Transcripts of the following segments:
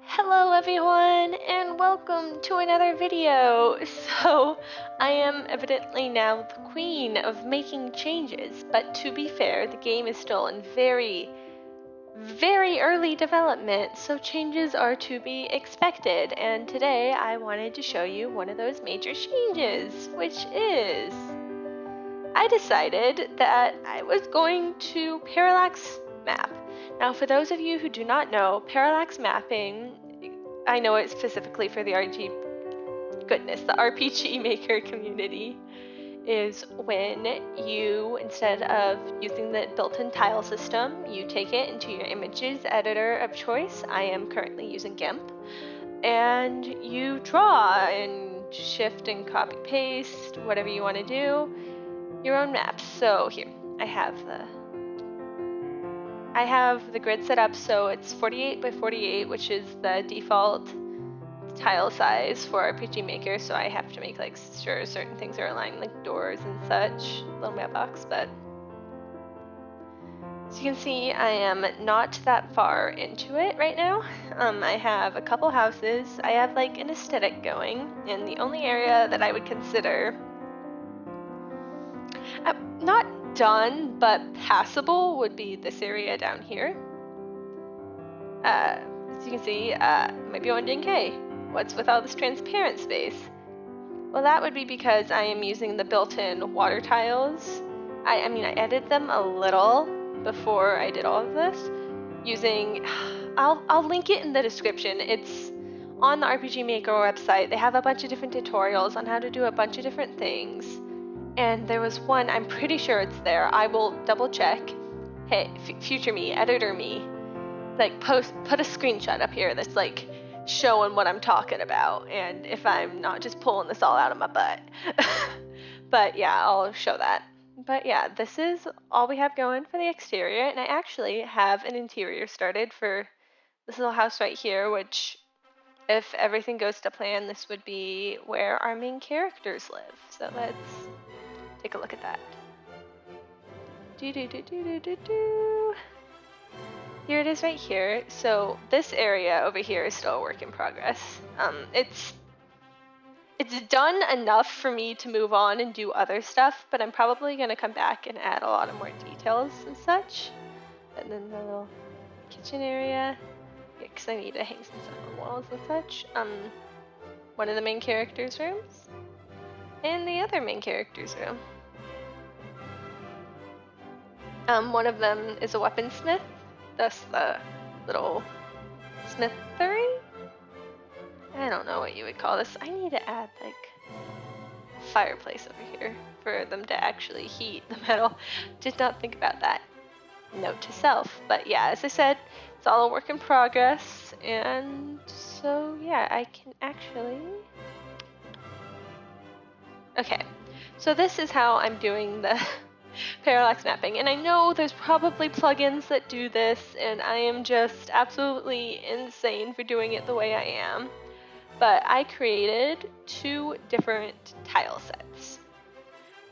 Hello everyone and welcome to another video. So I am evidently now the queen of making changes, but to be fair, the game is still in very early development, so changes are to be expected, and today I wanted to show you one of those major changes, which is I decided that I was going to parallax map. Now, for those of you who do not know, parallax mapping, I know it specifically for the the RPG Maker community, is when you, instead of using the built-in tile system, you take it into your images editor of choice. I am currently using GIMP, and you draw and shift and copy paste, whatever you want to do, your own maps. So here, I have the grid set up so it's 48 by 48, which is the default tile size for RPG Maker, so I have to make like sure certain things are aligned, like doors and such, little mailbox. But as you can see, I am not that far into it right now. I have a couple houses, I have like an aesthetic going, and the only area that I would consider not done but passable would be this area down here. As you can see, might be wondering, hey, what's with all this transparent space? Well, that would be because I am using the built-in water tiles. I mean, I edited them a little before I did all of this using, I'll link it in the description. It's on the RPG Maker website. They have a bunch of different tutorials on how to do a bunch of different things. And there was one, I'm pretty sure it's there. I will double check. Hey, future me, editor me, like put a screenshot up here that's like showing what I'm talking about, and if I'm not just pulling this all out of my butt. But yeah, I'll show that. But yeah, this is all we have going for the exterior, and I actually have an interior started for this little house right here, which, if everything goes to plan, this would be where our main characters live. So let's take a look at that. Here it is right here. So this area over here is still a work in progress. It's done enough for me to move on and do other stuff, but I'm probably gonna come back and add a lot of more details and such. And then the little kitchen area, because I need to hang some stuff on the walls and such. One of the main characters' rooms, and the other main character's room. One of them is a weaponsmith, thus the little smithery? I don't know what you would call this. I need to add like a fireplace over here for them to actually heat the metal. Did not think about that. Note to self. But yeah, as I said, it's all a work in progress, and so yeah, I can actually... Okay, so this is how I'm doing the parallax mapping, and I know there's probably plugins that do this, and I am just absolutely insane for doing it the way I am. But I created two different tile sets.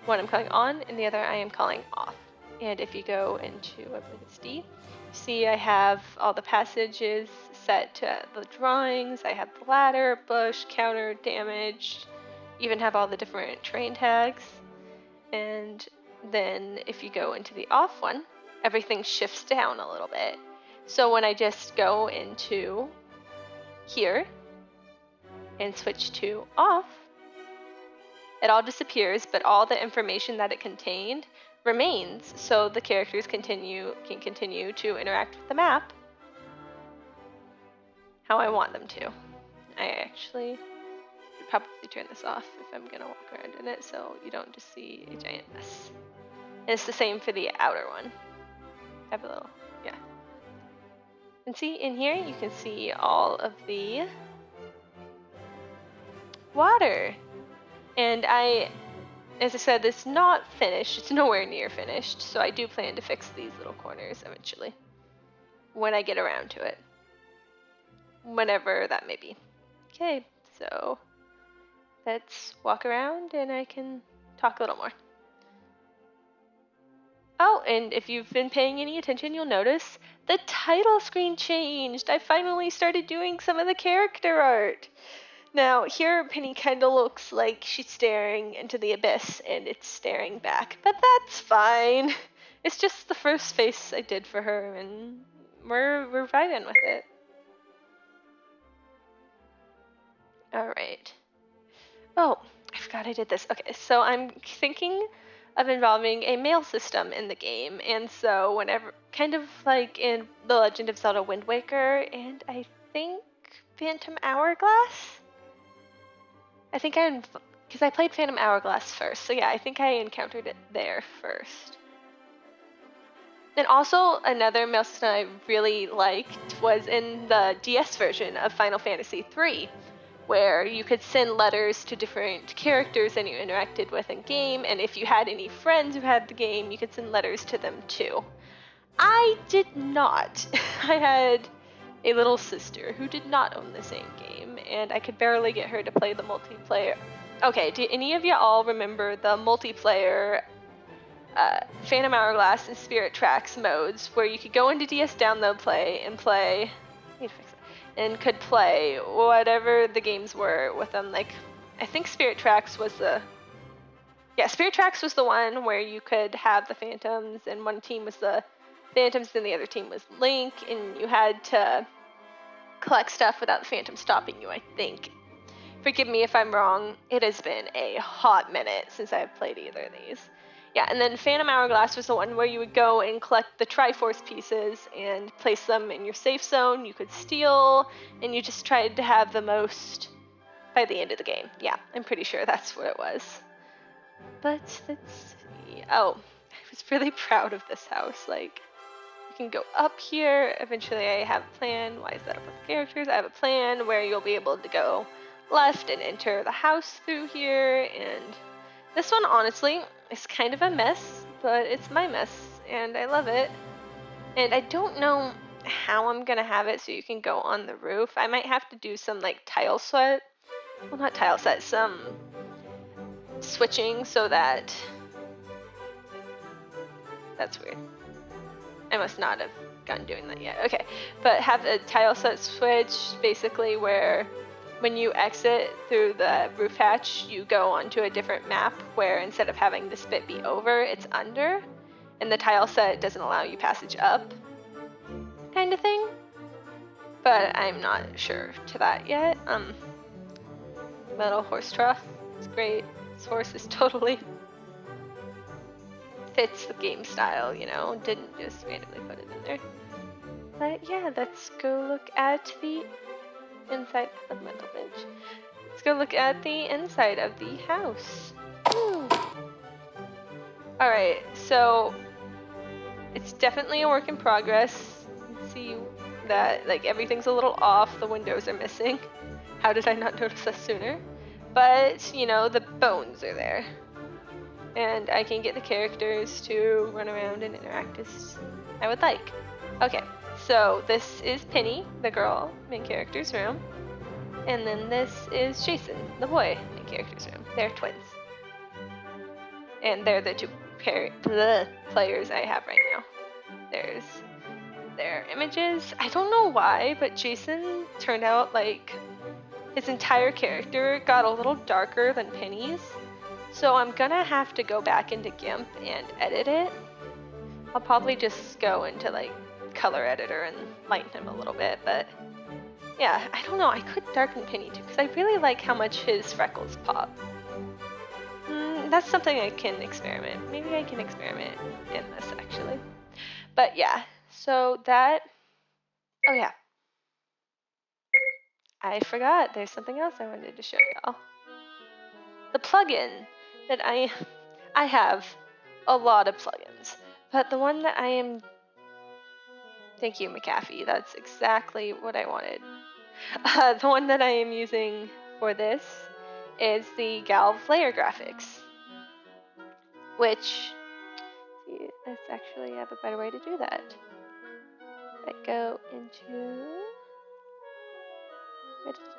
One I'm calling on, and the other I am calling off. And if you go into, I believe it's D, you see I have all the passages set to the drawings. I have the ladder, bush, counter, damage, even have all the different terrain tags. And then if you go into the off one, everything shifts down a little bit. So when I just go into here and switch to off, it all disappears, but all the information that it contained remains, so the characters can continue to interact with the map how I want them to. I actually should probably turn this off if I'm gonna walk around in it, so you don't just see a giant mess. And it's the same for the outer one. I have a little, yeah. And see, in here you can see all of the water. And as I said, it's not finished. It's nowhere near finished, so I do plan to fix these little corners eventually when I get around to it. Whenever that may be. Okay, so let's walk around and I can talk a little more. Oh, and if you've been paying any attention, you'll notice the title screen changed. I finally started doing some of the character art. Now, here Penny kind of looks like she's staring into the abyss and it's staring back, but that's fine. It's just the first face I did for her and we're vibing with it. Alright. Oh, I forgot I did this. Okay, so I'm thinking of involving a mail system in the game, and so whenever, kind of like in The Legend of Zelda Wind Waker, and I think Phantom Hourglass? I think because I played Phantom Hourglass first, so yeah, I think I encountered it there first. And also, another mail system I really liked was in the DS version of Final Fantasy III, where you could send letters to different characters that you interacted with in game, and if you had any friends who had the game, you could send letters to them too. I did not. I had a little sister who did not own the same game, and I could barely get her to play the multiplayer. Okay, do any of you all remember the multiplayer Phantom Hourglass and Spirit Tracks modes where you could go into DS Download Play and play... I need to fix it. And could play whatever the games were with them. Like, I think Spirit Tracks was the... Yeah, Spirit Tracks was the one where you could have the Phantoms, and one team was the Phantoms, and the other team was Link, and you had to collect stuff without the Phantom stopping you, I think. Forgive me if I'm wrong. It has been a hot minute since I've played either of these. Yeah, and then Phantom Hourglass was the one where you would go and collect the Triforce pieces and place them in your safe zone. You could steal, and you just tried to have the most by the end of the game. Yeah, I'm pretty sure that's what it was. But let's see. Oh, I was really proud of this house. Like, you can go up here. Eventually I have a plan. Why is that up with the characters? I have a plan where you'll be able to go left and enter the house through here, and this one honestly is kind of a mess, but it's my mess and I love it. And I don't know how I'm gonna have it so you can go on the roof. I might have to do some like tile set, well, not tile set, some switching so that... That's weird. I must not have gotten doing that yet. Okay, but have a tile set switch basically where when you exit through the roof hatch, you go onto a different map where instead of having this bit be over, it's under, and the tile set doesn't allow you passage up, kind of thing. But I'm not sure to that yet. Metal horse trough, it's great. This horse is totally fits the game style, you know, didn't just randomly put it in there. But yeah, let's go look at the inside of the metal bench. Let's go look at the inside of the house. Alright, so it's definitely a work in progress. You can see that like everything's a little off, the windows are missing. How did I not notice that sooner? But, you know, the bones are there. And I can get the characters to run around and interact as I would like. Okay, so this is Penny, the girl, main character's room. And then this is Jason, the boy, main character's room. They're twins. And they're the two players I have right now. There's their images. I don't know why, but Jason turned out like his entire character got a little darker than Penny's. So I'm gonna have to go back into GIMP and edit it. I'll probably just go into like color editor and lighten him a little bit, but yeah, I don't know, I could darken Penny too, because I really like how much his freckles pop. That's something I can experiment. Maybe I can experiment in this actually. But yeah, so that, oh yeah. I forgot, there's something else I wanted to show y'all. The plugin that I have a lot of plugins, but the one that I am... Thank you, McAfee. That's exactly what I wanted. The one that I am using for this is the Galv layer graphics, which... let's actually have a better way to do that. I go into...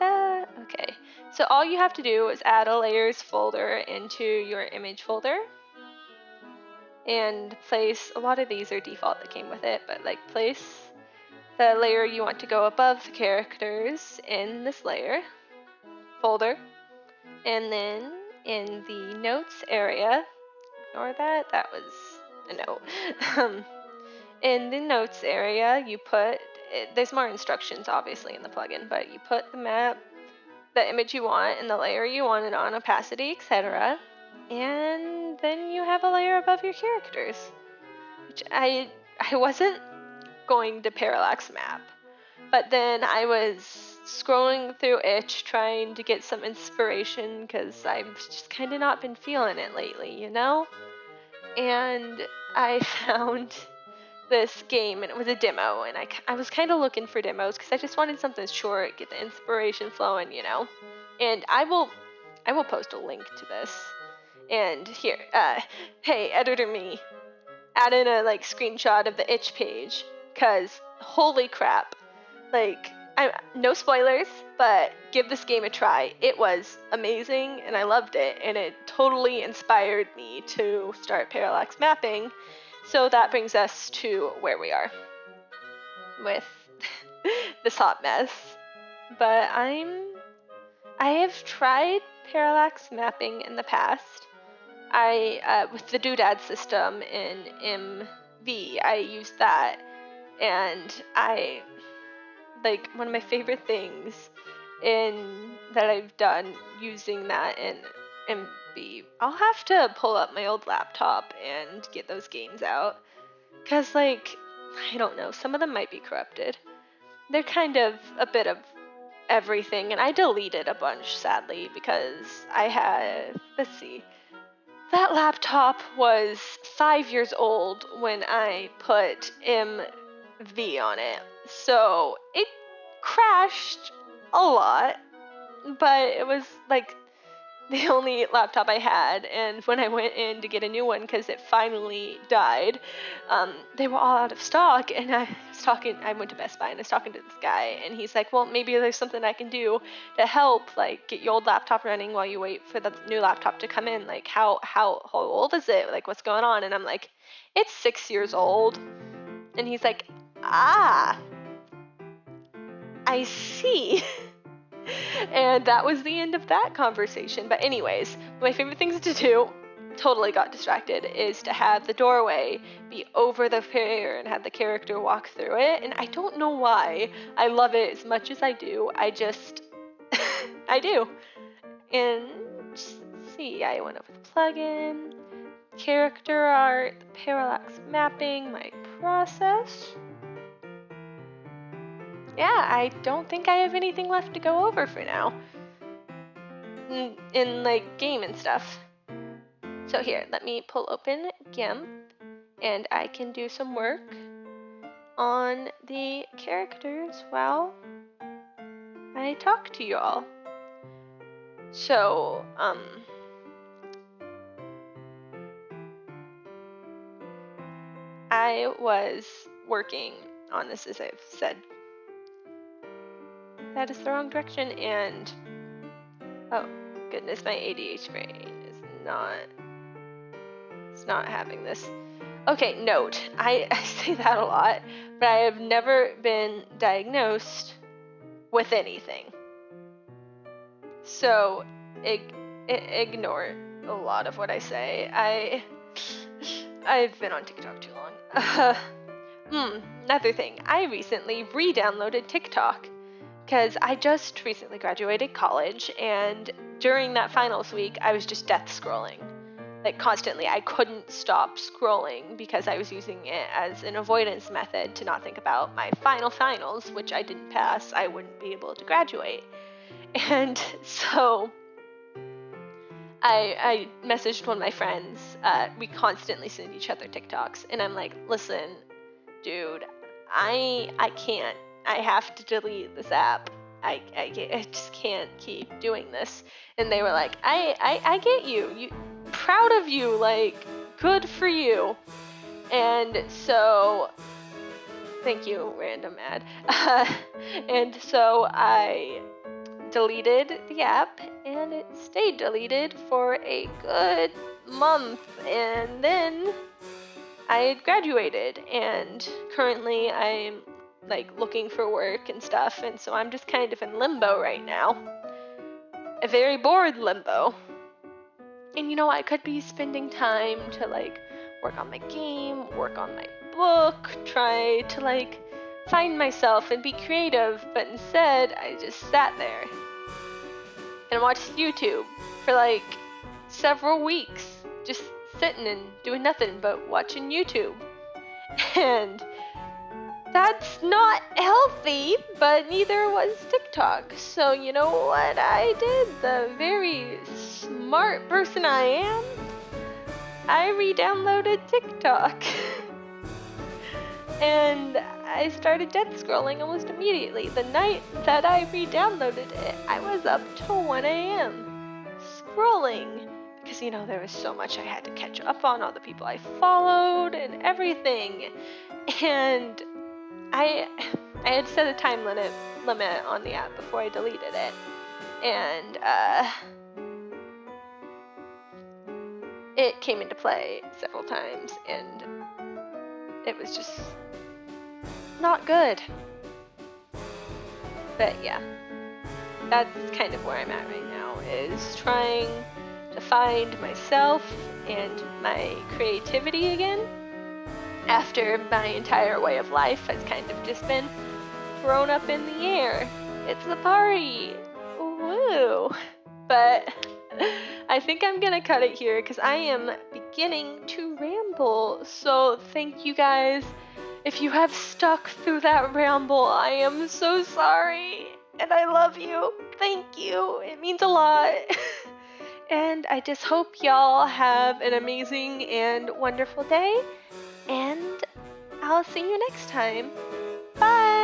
Okay, so all you have to do is add a layers folder into your image folder. and place, a lot of these are default that came with it, but like place the layer you want to go above the characters in this layer folder, and then in the notes area, ignore that, that was a note. In the notes area, you put, there's more instructions obviously in the plugin, but you put the map, the image you want, and the layer you want it on, opacity, etc. And then you have a layer above your characters, which I wasn't going to parallax map, but then I was scrolling through itch trying to get some inspiration because I've just kind of not been feeling it lately, you know? And I found this game, and it was a demo, and I was kind of looking for demos because I just wanted something short, get the inspiration flowing, you know? And I will post a link to this. And here, hey, editor me, add in a like screenshot of the itch page, cause holy crap, like, no spoilers, but give this game a try. It was amazing, and I loved it, and it totally inspired me to start parallax mapping. So that brings us to where we are with this hot mess. But I have tried parallax mapping in the past. With the doodad system in MV, I used that, and like, one of my favorite things that I've done using that in MV, I'll have to pull up my old laptop and get those games out, because, like, I don't know, some of them might be corrupted. They're kind of a bit of everything, and I deleted a bunch, sadly, because I had, let's see, that laptop was 5 years old when I put MV on it, so it crashed a lot, but it was like the only laptop I had, and when I went in to get a new one because it finally died, they were all out of stock, and I went to Best Buy and I was talking to this guy, and he's like, well, maybe there's something I can do to help, like, get your old laptop running while you wait for the new laptop to come in, like, how old is it, like, what's going on? And I'm like, it's 6 years old. And he's like, I see. And that was the end of that conversation. But anyways, my favorite things to do, totally got distracted, is to have the doorway be over the player and have the character walk through it. And I don't know why I love it as much as I do. I just, I do. And let's see, I went over the plugin, character art, the parallax mapping, my process. Yeah, I don't think I have anything left to go over for now. In like game and stuff. So here, let me pull open GIMP, and I can do some work on the characters while I talk to you all. So, I was working on this, as I've said. That is the wrong direction, and oh goodness, my ADHD brain is not having this. Okay, note, I say that a lot, but I have never been diagnosed with anything. So ignore a lot of what I say. I've been on TikTok too long. Another thing, I recently re-downloaded TikTok because I just recently graduated college, and during that finals week, I was just death scrolling. Like, constantly. I couldn't stop scrolling because I was using it as an avoidance method to not think about my finals, which I didn't pass. I wouldn't be able to graduate. And so I messaged one of my friends. We constantly send each other TikToks, and I'm like, listen, dude, I can't. I have to delete this app. I just can't keep doing this. And they were like, I get you. You proud of you, like, good for you. And so, thank you, random ad. And so I deleted the app, and it stayed deleted for a good month. And then I had graduated, and currently I'm like looking for work and stuff, and so I'm just kind of in limbo right now. A very bored limbo. And you know, I could be spending time to like work on my game, work on my book, try to like find myself and be creative, but instead I just sat there and watched YouTube for like several weeks, just sitting and doing nothing but watching YouTube. And that's not healthy, but neither was TikTok. So you know what I did? The very smart person I am, I re-downloaded TikTok. And I started dead scrolling almost immediately. The night that I re-downloaded it, I was up till 1 a.m. scrolling. Because, you know, there was so much I had to catch up on, all the people I followed and everything. And I had set a time limit on the app before I deleted it. And it came into play several times, and it was just not good. But yeah, that's kind of where I'm at right now, is trying to find myself and my creativity again after my entire way of life has kind of just been thrown up in the air. It's the party! Woo! But I think I'm gonna cut it here because I am beginning to ramble. So thank you guys. If you have stuck through that ramble, I am so sorry. And I love you. Thank you. It means a lot. And I just hope y'all have an amazing and wonderful day. And I'll see you next time. Bye!